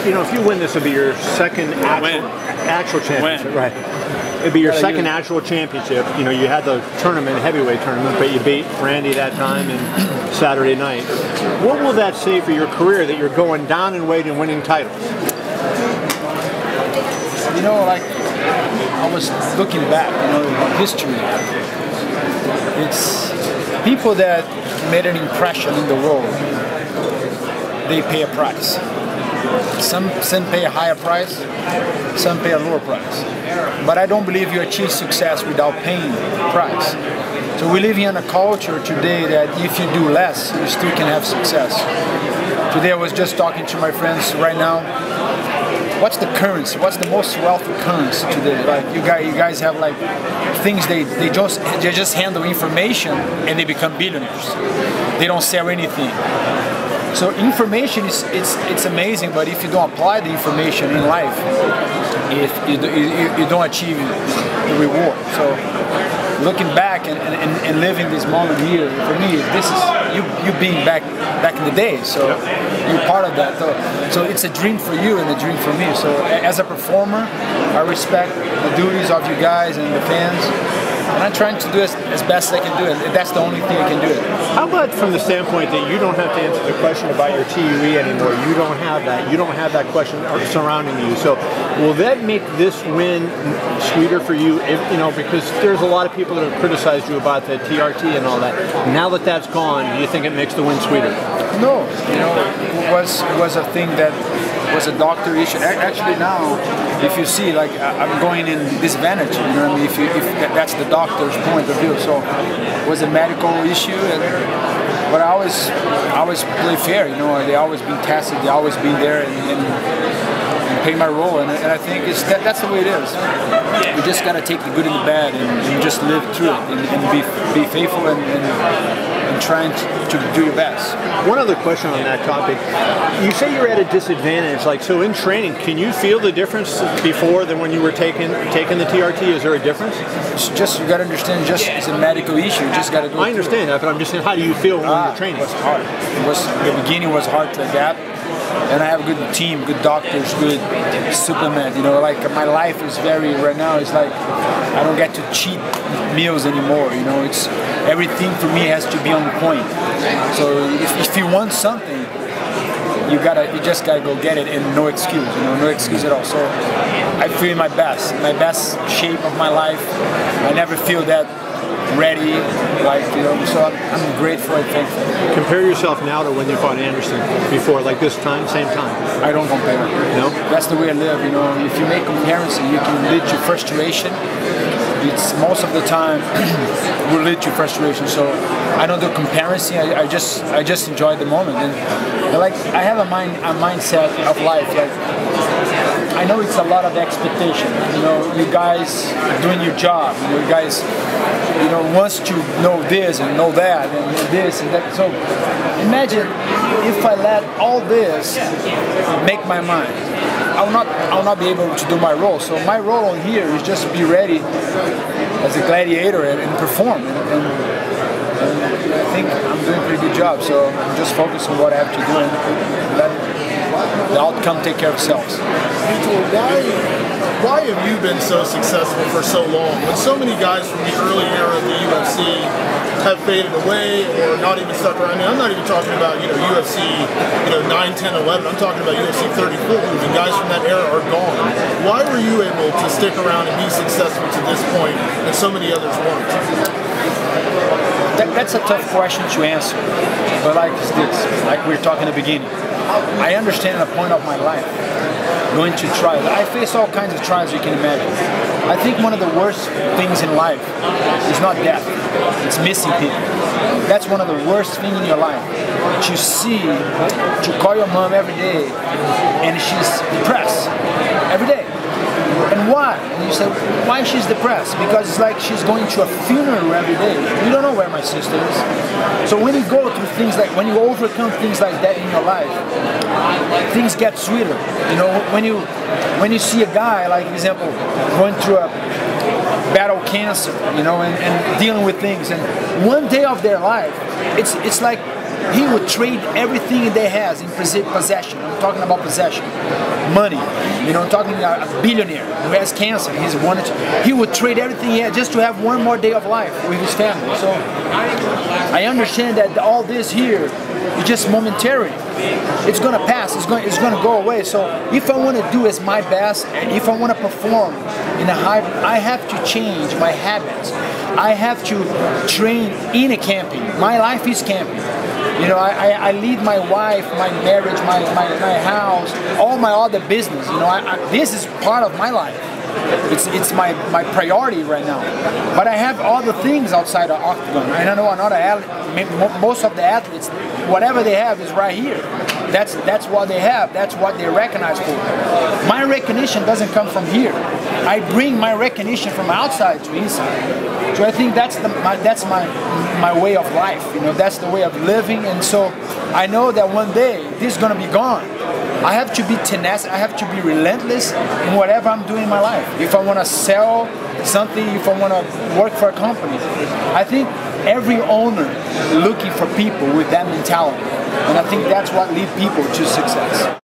you know, if you win, this will be your second actual championship, right? It'd be your second actual championship. You know, you had the tournament, heavyweight tournament, but you beat Randy that time and Saturday night. What will that say for your career that you're going down in weight and winning titles? You know, like, I was looking back, you know, in history. It's people that made an impression in the world, they pay a price. Some pay a higher price, some pay a lower price. But I don't believe you achieve success without paying a price. So we live in a culture today that if you do less, you still can have success. Today I was just talking to my friends right now. What's the currency? What's the most wealthy currency today? Like you guys have like things they just handle information and they become billionaires. They don't sell anything. So information it's amazing, but if you don't apply the information in life, if you don't achieve the reward. So looking back and living this moment here, for me, this is you being back in the day. So you're part of that. So it's a dream for you and a dream for me. So as a performer, I respect the duties of you guys and the fans. And I'm trying to do as best I can do it. That's the only thing I can do it. How about from the standpoint that you don't have to answer the question about your TUE anymore? You don't have that. You don't have that question surrounding you. So will that make this win sweeter for you? If, you know, because there's a lot of people that have criticized you about the TRT and all that. Now that that's gone, do you think it makes the win sweeter? No. You know, it was a thing that was a doctor issue. Actually now, if you see, like I'm going in disadvantage, you know what I mean? If that's the doctor's point of view. So it was a medical issue, but I always play fair. You know, they always been tested, they always been there and play my role. And I think that's the way it is. You just gotta take the good and the bad and just live through it and be faithful and trying to do your best. One other question on that topic. You say you're at a disadvantage. Like, so in training, can you feel the difference before than when you were taking the TRT? Is there a difference? It's just, you got to understand, it's a medical issue. You just got to go I understand that, but I'm just saying, how do you feel when you're training? It was hard. The beginning was hard to adapt. And I have a good team, good doctors, good supplement. You know, like my life is right now, it's like I don't get to cheat meals anymore. You know, it's everything for me has to be on point. So if you want something, you just gotta go get it, and no excuse. You know, no excuse at all. So I feel my best shape of my life. I never feel that ready, like, you know, so I'm grateful and thankful. Compare yourself now to when you fought Anderson before, like this time, same time. I don't compare. No? That's the way I live, you know. If you make comparison, you can lead to frustration. It's most of the time will lead to frustration. So I don't do comparison. I just enjoy the moment. And like I have a mindset of life. Like I know it's a lot of expectation. You know, you guys doing your job. You guys, you know, wants to know this and know that and this and that. So imagine if I let all this make my mind. I'll not be able to do my role. So my role on here is just be ready as a gladiator and perform. And I think I'm doing a pretty good job. So I'm just focused on what I have to do and let the outcome take care of itself. Why have you been so successful for so long? When so many guys from the early era of the UFC have faded away or not even stuck around. I mean, I'm not even talking about, you know, UFC, you know, 9, 10, 11. I'm talking about UFC 34. The guys from that era are gone. Why were you able to stick around and be successful to this point and so many others weren't? That's a tough question to answer. But like we were talking in the beginning, I understand the point of my life. Going to trials. I face all kinds of trials you can imagine. I think one of the worst things in life is not death, it's missing people. That's one of the worst things in your life. To call your mom every day and she's depressed every day. And why? And you say, why she's depressed? Because it's like she's going to a funeral every day. You don't know where my sister is. So when you go through things like, when you overcome things like that in your life, things get sweeter. You know, when you see a guy, like for example, going through a battle cancer, you know, and dealing with things, and one day of their life, it's like he would trade everything they has in possession. I'm talking about possession. money. You know, I'm talking about a billionaire who has cancer. He would trade everything he had just to have one more day of life with his family. So I understand that all this here is just momentary. It's gonna pass. It's gonna go away. So if I want to do as my best, and if I want to perform in a high, I have to change my habits. I have to train in a camping. My life is camping. You know, I lead my wife, my marriage, my house, all my other business. You know, this is part of my life. It's my priority right now. But I have other things outside of octagon. And I know another athlete, most of the athletes, whatever they have is right here. That's what they have. That's what they're recognized for. My recognition doesn't come from here. I bring my recognition from outside to inside. So I think that's my way of life. You know, that's the way of living. And so I know that one day this is gonna be gone. I have to be tenacious. I have to be relentless in whatever I'm doing in my life. If I want to sell something, if I want to work for a company, I think every owner looking for people with that mentality. And I think that's what leads people to success.